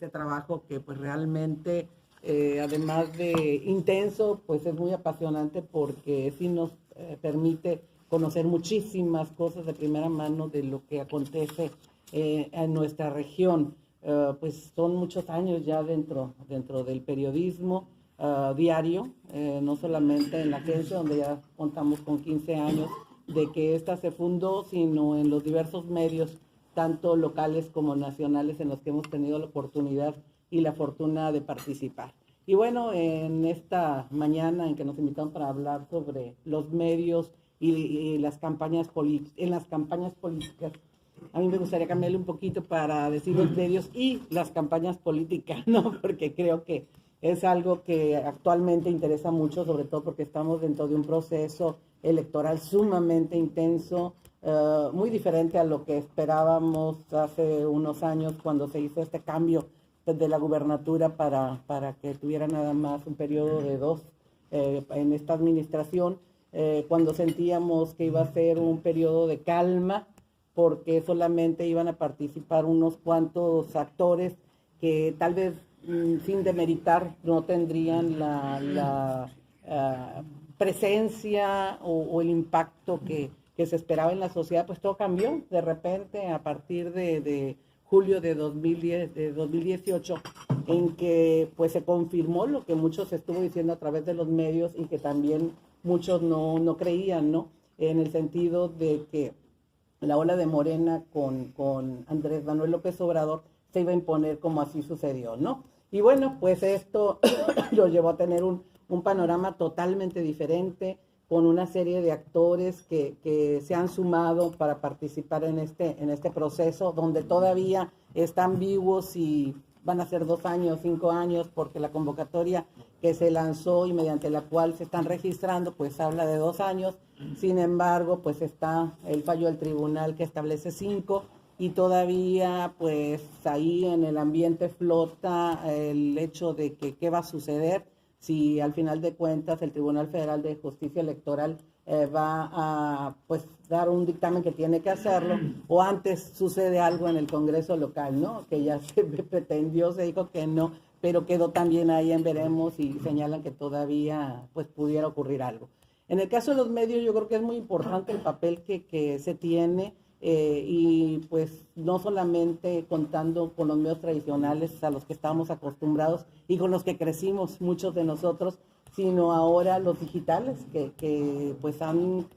este trabajo que pues realmente, además de intenso, pues es muy apasionante porque sí nos permite conocer muchísimas cosas de primera mano de lo que acontece en nuestra región. Pues son muchos años ya dentro del periodismo diario, no solamente en la agencia, donde ya contamos con 15 años de que ésta se fundó, sino en los diversos medios, tanto locales como nacionales, en los que hemos tenido la oportunidad y la fortuna de participar. Y bueno, en esta mañana en que nos invitaron para hablar sobre los medios y las campañas políticas, a mí me gustaría cambiarle un poquito para decir los medios y las campañas políticas, ¿no? Porque creo que es algo que actualmente interesa mucho, sobre todo porque estamos dentro de un proceso electoral sumamente intenso, muy diferente a lo que esperábamos hace unos años cuando se hizo este cambio de la gubernatura para que tuviera nada más un periodo de 2 en esta administración, cuando sentíamos que iba a ser un periodo de calma, porque solamente iban a participar unos cuantos actores que tal vez sin demeritar no tendrían la presencia o el impacto que se esperaba en la sociedad. Pues todo cambió de repente a partir de julio de 2018, en que pues se confirmó lo que muchos estuvo diciendo a través de los medios y que también muchos no creían, ¿no? En el sentido de que la ola de Morena con Andrés Manuel López Obrador se iba a imponer, como así sucedió, ¿no? Y bueno, pues esto lo llevó a tener un panorama totalmente diferente, con una serie de actores que se han sumado para participar en este proceso, donde todavía están vivos y van a ser 2 años, 5 años, porque la convocatoria que se lanzó y mediante la cual se están registrando, pues habla de 2 años. Sin embargo, pues está el fallo del tribunal que establece 5, y todavía pues ahí en el ambiente flota el hecho de que qué va a suceder si al final de cuentas el Tribunal Federal de Justicia Electoral va a pues dar un dictamen que tiene que hacerlo, o antes sucede algo en el Congreso local, ¿no? Que ya se pretendió, se dijo que no, pero quedó también ahí en veremos, y señalan que todavía pues pudiera ocurrir algo. En el caso de los medios, yo creo que es muy importante el papel que se tiene, y pues no solamente contando con los medios tradicionales a los que estábamos acostumbrados y con los que crecimos muchos de nosotros, sino ahora los digitales que pues han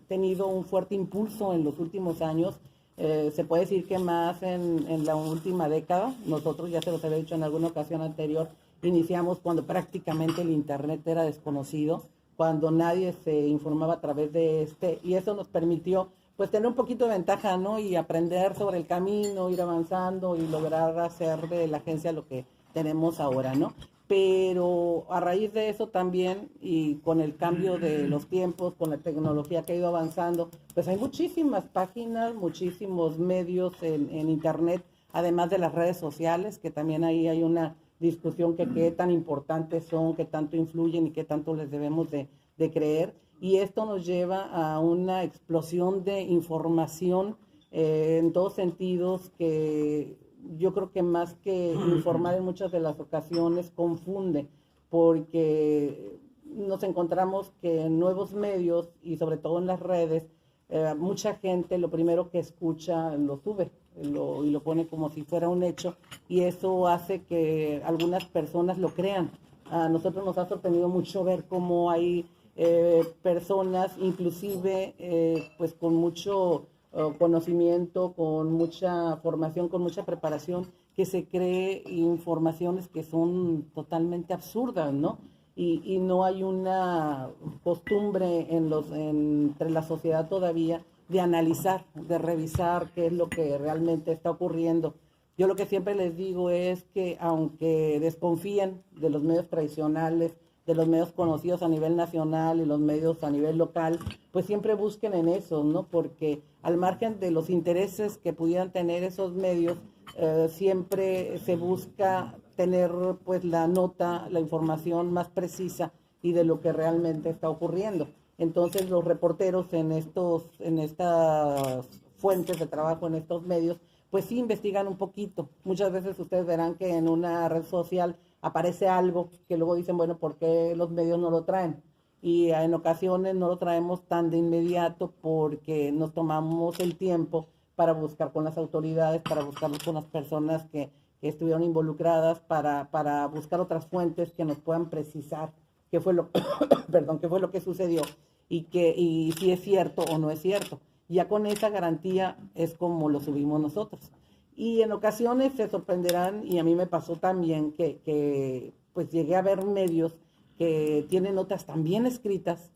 tenido un fuerte impulso en los últimos años. Se puede decir que más en la última década. Nosotros, ya se los había dicho en alguna ocasión anterior, iniciamos cuando prácticamente el internet era desconocido, cuando nadie se informaba a través de y eso nos permitió pues tener un poquito de ventaja, ¿no? Y aprender sobre el camino, ir avanzando y lograr hacer de la agencia lo que tenemos ahora, ¿no? Pero a raíz de eso también, y con el cambio de los tiempos, con la tecnología que ha ido avanzando, pues hay muchísimas páginas, muchísimos medios en internet, además de las redes sociales, que también ahí hay una discusión que qué tan importantes son, qué tanto influyen y qué tanto les debemos de creer. Y esto nos lleva a una explosión de información en todos sentidos, que yo creo que más que informar en muchas de las ocasiones confunde, porque nos encontramos que en nuevos medios y sobre todo en las redes, mucha gente lo primero que escucha lo sube y lo pone como si fuera un hecho, y eso hace que algunas personas lo crean. A nosotros nos ha sorprendido mucho ver cómo hay personas, inclusive pues con mucho conocimiento, con mucha formación, con mucha preparación, que se cree informaciones que son totalmente absurdas, ¿no? Y no hay una costumbre entre la sociedad todavía de analizar, de revisar qué es lo que realmente está ocurriendo. Yo lo que siempre les digo es que aunque desconfíen de los medios tradicionales, de los medios conocidos a nivel nacional y los medios a nivel local, pues siempre busquen en eso, ¿no? Porque al margen de los intereses que pudieran tener esos medios, siempre se busca tener pues la nota, la información más precisa y de lo que realmente está ocurriendo. Entonces los reporteros en estas fuentes de trabajo, en estos medios, pues sí investigan un poquito. Muchas veces ustedes verán que en una red social aparece algo que luego dicen, bueno, ¿por qué los medios no lo traen? Y en ocasiones no lo traemos tan de inmediato porque nos tomamos el tiempo para buscar con las autoridades, para buscar con las personas que estuvieron involucradas, para buscar otras fuentes que nos puedan precisar qué fue lo, perdón, qué fue lo que sucedió y si es cierto o no es cierto. Ya con esa garantía es como lo subimos nosotros. Y en ocasiones se sorprenderán, y a mí me pasó también, que pues llegué a ver medios que tienen notas tan bien escritas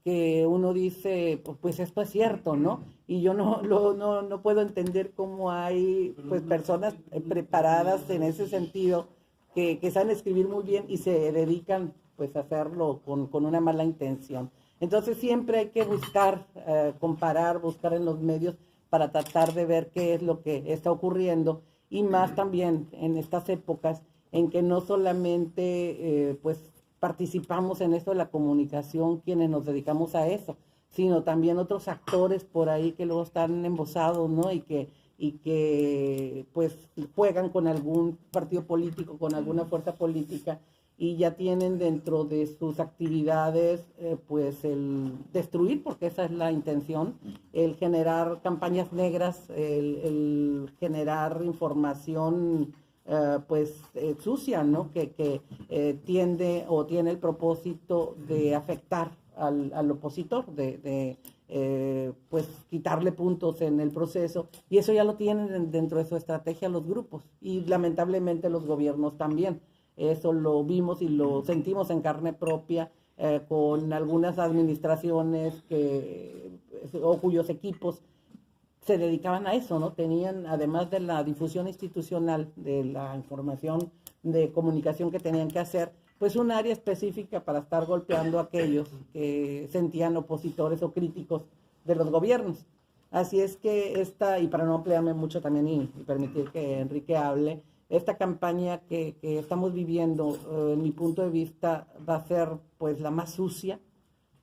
que uno dice, pues esto es cierto, ¿no? Y yo no puedo entender cómo hay pues personas preparadas en ese sentido que saben escribir muy bien y se dedican pues a hacerlo con una mala intención. Entonces siempre hay que buscar, comparar, buscar en los medios para tratar de ver qué es lo que está ocurriendo y más también en estas épocas en que no solamente pues participamos en esto de la comunicación quienes nos dedicamos a eso, sino también otros actores por ahí que luego están embosados, ¿no? Y que pues juegan con algún partido político, con alguna fuerza política y ya tienen dentro de sus actividades pues el destruir, porque esa es la intención, el generar campañas negras, el generar información sucia, ¿no? Que tiende o tiene el propósito de afectar al opositor, pues quitarle puntos en el proceso, y eso ya lo tienen dentro de su estrategia los grupos, y lamentablemente los gobiernos también. Eso lo vimos y lo sentimos en carne propia con algunas administraciones o cuyos equipos se dedicaban a eso, ¿no? Tenían, además de la difusión institucional, de la información de comunicación que tenían que hacer, pues un área específica para estar golpeando a aquellos que sentían opositores o críticos de los gobiernos. Así es que y para no ampliarme mucho también y permitir que Enrique hable, esta campaña que estamos viviendo, en mi punto de vista, va a ser pues la más sucia,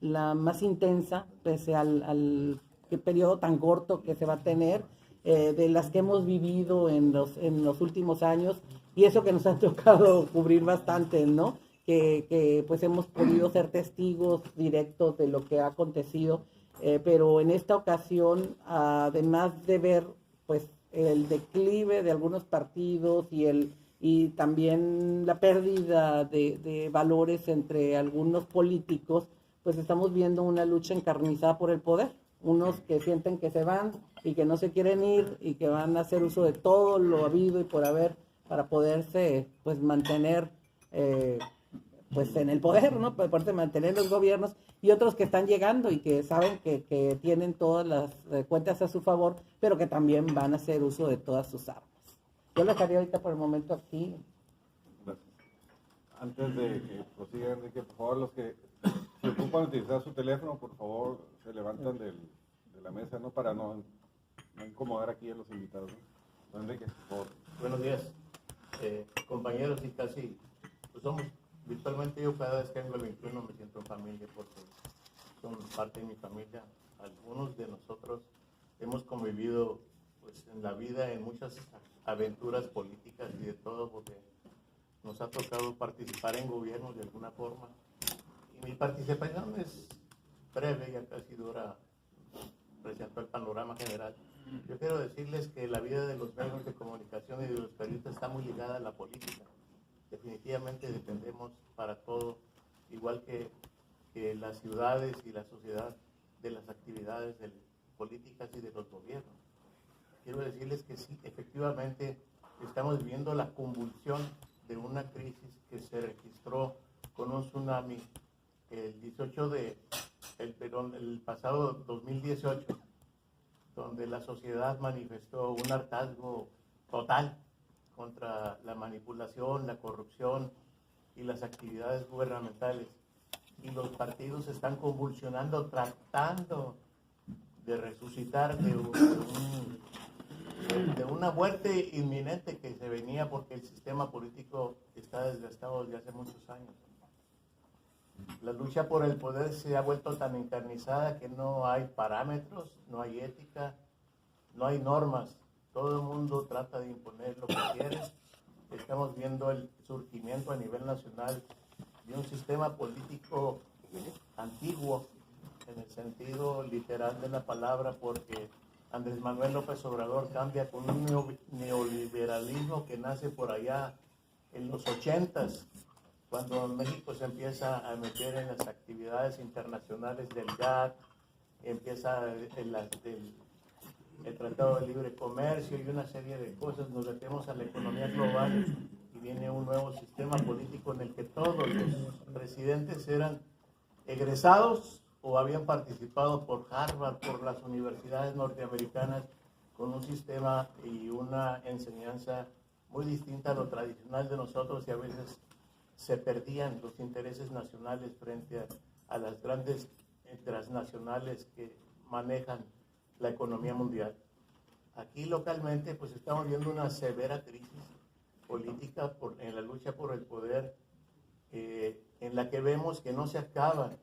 la más intensa, pese al periodo tan corto que se va a tener, de las que hemos vivido en los últimos años, y eso que nos ha tocado cubrir bastante, ¿no? Que pues hemos podido ser testigos directos de lo que ha acontecido, pero en esta ocasión, además de ver pues el declive de algunos partidos y también la pérdida de valores entre algunos políticos, pues estamos viendo una lucha encarnizada por el poder. Unos que sienten que se van y que no se quieren ir y que van a hacer uso de todo lo habido y por haber para poderse pues mantener pues en el poder, ¿no? Para poderse mantener los gobiernos, y otros que están llegando y que saben que tienen todas las cuentas a su favor, pero que también van a hacer uso de todas sus armas. Yo lo dejaría ahorita por el momento aquí. Gracias. Antes de que prosiga, Enrique, por favor, los que se ocupan utilizar su teléfono, por favor, se levantan de la mesa, ¿no? Para no incomodar aquí a los invitados, ¿no? Enrique, por favor. Buenos días, compañeros, y casi, pues somos, virtualmente yo cada vez que vengo el 21 me siento en familia porque son parte de mi familia. Algunos de nosotros hemos convivido pues en la vida en muchas aventuras políticas y de todo, porque nos ha tocado participar en gobiernos de alguna forma. Y mi participación es breve, ya casi dura, presento el panorama general. Yo quiero decirles que la vida de los medios de comunicación y de los periodistas está muy ligada a la política. Definitivamente dependemos para todo, igual que las ciudades y la sociedad, de las actividades políticas y de los gobiernos. Quiero decirles que sí, efectivamente estamos viviendo la convulsión de una crisis que se registró con un tsunami el pasado 2018, donde la sociedad manifestó un hartazgo total contra la manipulación, la corrupción y las actividades gubernamentales. Y los partidos están convulsionando, tratando de resucitar de una muerte inminente que se venía, porque el sistema político está desgastado desde hace muchos años. La lucha por el poder se ha vuelto tan encarnizada que no hay parámetros, no hay ética, no hay normas todo el mundo trata de imponer lo que quiere. Estamos viendo el surgimiento a nivel nacional de un sistema político antiguo, en el sentido literal de la palabra, porque Andrés Manuel López Obrador cambia con un neoliberalismo que nace por allá en los 80s, cuando México se empieza a meter en las actividades internacionales del GATT, empieza el Tratado de Libre Comercio y una serie de cosas, nos metemos a la economía global y viene un nuevo sistema político en el que todos los presidentes eran egresados o habían participado por Harvard, por las universidades norteamericanas, con un sistema y una enseñanza muy distinta a lo tradicional de nosotros, y a veces se perdían los intereses nacionales frente a las grandes transnacionales que manejan la economía mundial. Aquí localmente pues estamos viendo una severa crisis política en la lucha por el poder, en la que vemos que no se acaban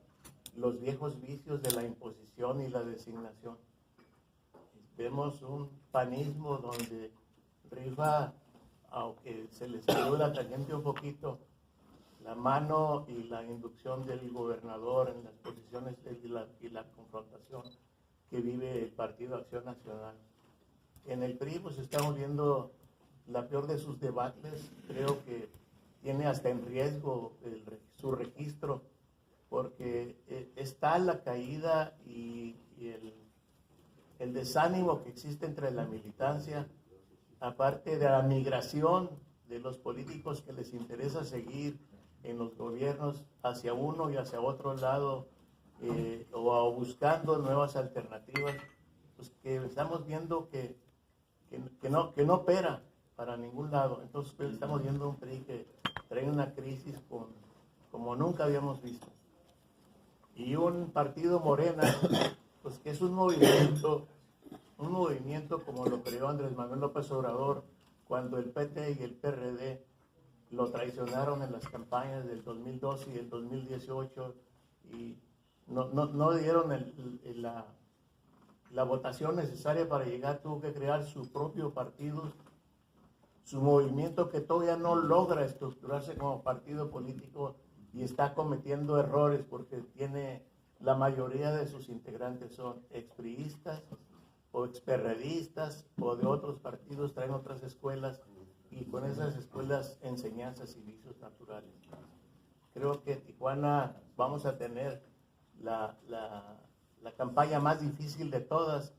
los viejos vicios de la imposición y la designación. Vemos un panismo donde rifa, aunque se les cayó la tangente un poquito, la mano y la inducción del gobernador en las posiciones y la confrontación que vive el Partido Acción Nacional. En el PRI pues estamos viendo la peor de sus debacles. Creo que tiene hasta en riesgo su registro, porque está la caída y el desánimo que existe entre la militancia, aparte de la migración de los políticos que les interesa seguir en los gobiernos hacia uno y hacia otro lado, o buscando nuevas alternativas, pues que estamos viendo que no opera para ningún lado. Entonces pues, estamos viendo un PRI que trae una crisis como nunca habíamos visto. Y un partido Morena, pues que es un movimiento como lo creó Andrés Manuel López Obrador, cuando el PT y el PRD lo traicionaron en las campañas del 2012 y el 2018 y no dieron la votación necesaria para llegar. Tuvo que crear su propio partido, su movimiento, que todavía no logra estructurarse como partido político y está cometiendo errores porque la mayoría de sus integrantes son expriistas o experredistas o de otros partidos, traen otras escuelas y con esas escuelas enseñanzas y vicios naturales. Creo que Tijuana vamos a tener la campaña más difícil de todas,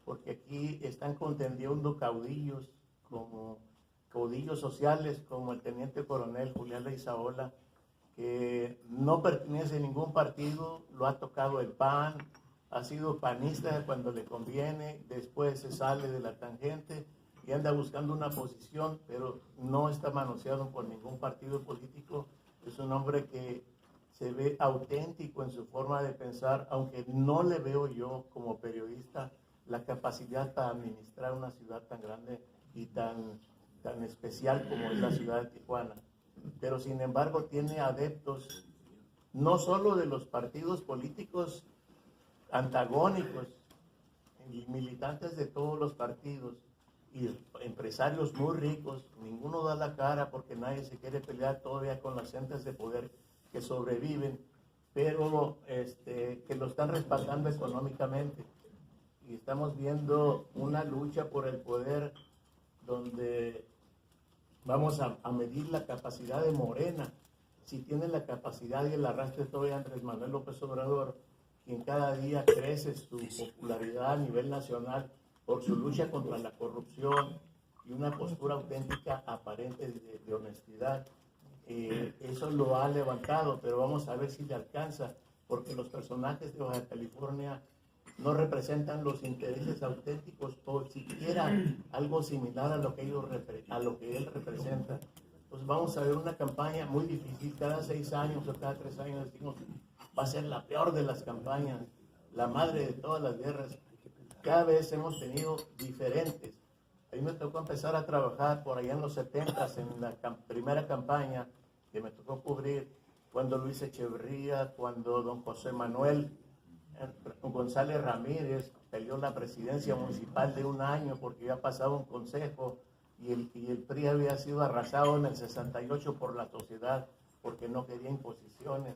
porque aquí están contendiendo caudillos sociales como el teniente coronel Julián Leizaola, que no pertenece a ningún partido, lo ha tocado el PAN, ha sido panista cuando le conviene, después se sale de la tangente y anda buscando una posición, pero no está manoseado por ningún partido político. Es un hombre que se ve auténtico en su forma de pensar, aunque no le veo yo como periodista la capacidad para administrar una ciudad tan grande y tan especial como es la ciudad de Tijuana. Pero sin embargo tiene adeptos no solo de los partidos políticos antagónicos, y militantes de todos los partidos y empresarios muy ricos. Ninguno da la cara porque nadie se quiere pelear todavía con las entes de poder que sobreviven, pero que lo están respaldando económicamente. Y estamos viendo una lucha por el poder donde vamos a medir la capacidad de Morena, si tiene la capacidad y el arrastre todavía Andrés Manuel López Obrador, quien cada día crece su popularidad a nivel nacional por su lucha contra la corrupción y una postura auténtica, aparente de honestidad. Eso lo ha levantado, pero vamos a ver si le alcanza, porque los personajes de Baja California no representan los intereses auténticos o siquiera algo similar a lo que él representa. Pues vamos a ver una campaña muy difícil. Cada 6 años o cada 3 años decimos, va a ser la peor de las campañas, la madre de todas las guerras. Cada vez hemos tenido diferentes. A mí me tocó empezar a trabajar por allá en los 70s, en la primera campaña que me tocó cubrir, cuando Luis Echeverría, cuando don José Manuel González Ramírez peleó la presidencia municipal de un año porque ya pasaba un consejo y el PRI había sido arrasado en el 68 por la sociedad porque no quería imposiciones.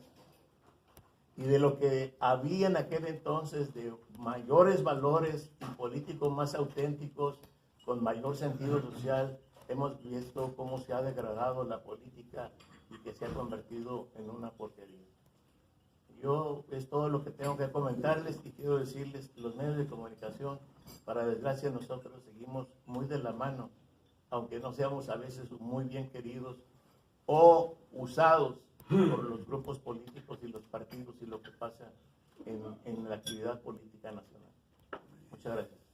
Y de lo que había en aquel entonces de mayores valores y políticos más auténticos, con mayor sentido social, hemos visto cómo se ha degradado la política y que se ha convertido en una porquería. Yo es todo lo que tengo que comentarles y quiero decirles, los medios de comunicación, para desgracia nosotros seguimos muy de la mano, aunque no seamos a veces muy bien queridos o usados por los grupos políticos y los partidos y lo que pasa en la actividad política nacional. Muchas gracias.